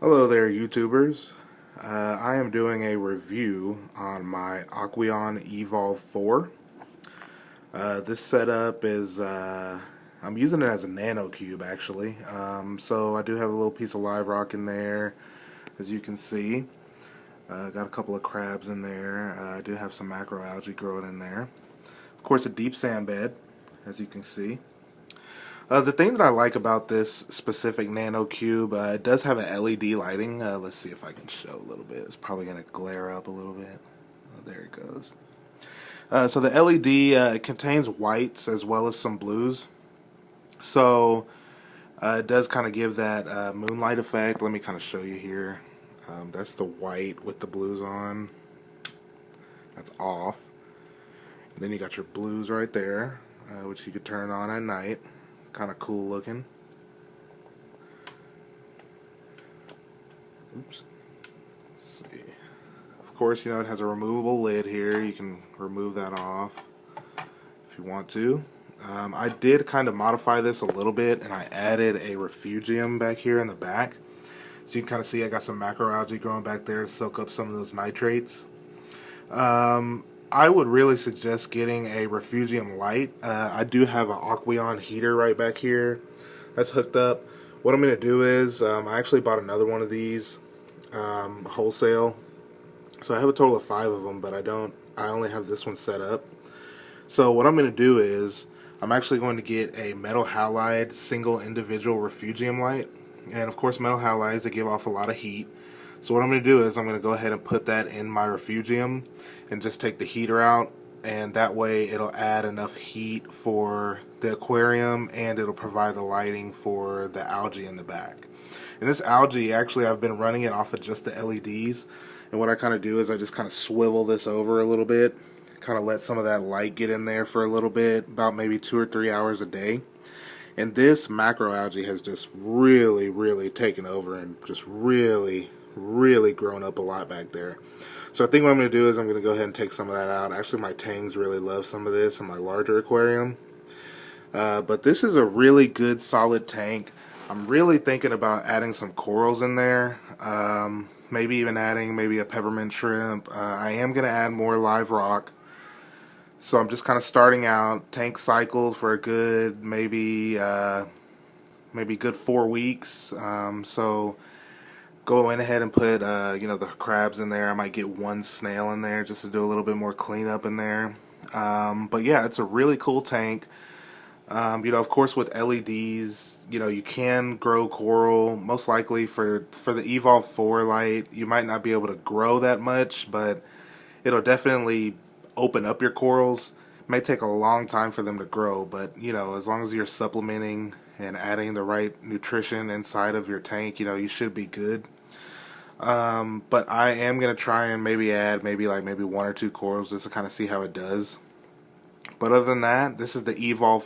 Hello there, YouTubers. I am doing a review on my Aqueon Evolve 4. This setup is, I'm using it as a nano cube actually. So I do have a little piece of live rock in there, as you can see. Got a couple of crabs in there. I do have some macroalgae growing in there. Of course, a deep sand bed, as you can see. The thing that I like about this specific nano cube, it does have an LED lighting. Let's see if I can show a little bit. It's probably going to glare up a little bit. Oh, there it goes. So the LED contains whites as well as some blues. So it does kind of give that moonlight effect. Let me kind of show you here. That's the white with the blues on. That's off. And then you got your blues right there, which you could turn on at night. Kind of cool looking. Oops. Let's see. Of course, you know, it has a removable lid here. You can remove that off if you want to. I did kind of modify this a little bit, and I added a refugium back here in the back. So you can kind of see I got some macroalgae growing back there to soak up some of those nitrates. I would really suggest getting a refugium light. I do have an Aqueon heater right back here that's hooked up. What I'm going to do is, I actually bought another one of these wholesale. So I have a total of 5 of them, but I only have this one set up. So what I'm going to do is, I'm actually going to get a metal halide single individual refugium light. And of course, metal halides, they give off a lot of heat. So what I'm going to do is I'm going to go ahead and put that in my refugium and just take the heater out, and that way it'll add enough heat for the aquarium and it'll provide the lighting for the algae in the back. And this algae, actually, I've been running it off of just the LEDs, and what I kind of do is I just kind of swivel this over a little bit, kind of let some of that light get in there for a little bit, about maybe 2 or 3 hours a day. And this macroalgae has just really taken over and just really grown up a lot back there. So I think what I'm going to do is I'm going to go ahead and take some of that out. Actually, my tangs really love some of this in my larger aquarium. But this is a really good solid tank. I'm really thinking about adding some corals in there. Maybe even adding maybe a peppermint shrimp. I am going to add more live rock. So I'm just kind of starting out. Tank cycled for a good maybe good 4 weeks. So go in ahead and put you know, the crabs in there. I might get 1 snail in there just to do a little bit more cleanup in there. But yeah, it's a really cool tank. You know, of course, with LEDs, you know, you can grow coral. Most likely for the Evolve 4 light, you might not be able to grow that much, but it'll definitely open up your corals. It may take a long time for them to grow, but you know, as long as you're supplementing and adding the right nutrition inside of your tank, you know, you should be good. But I am gonna try and maybe add maybe 1 or 2 corals just to kind of see how it does. But other than that, this is the Evolve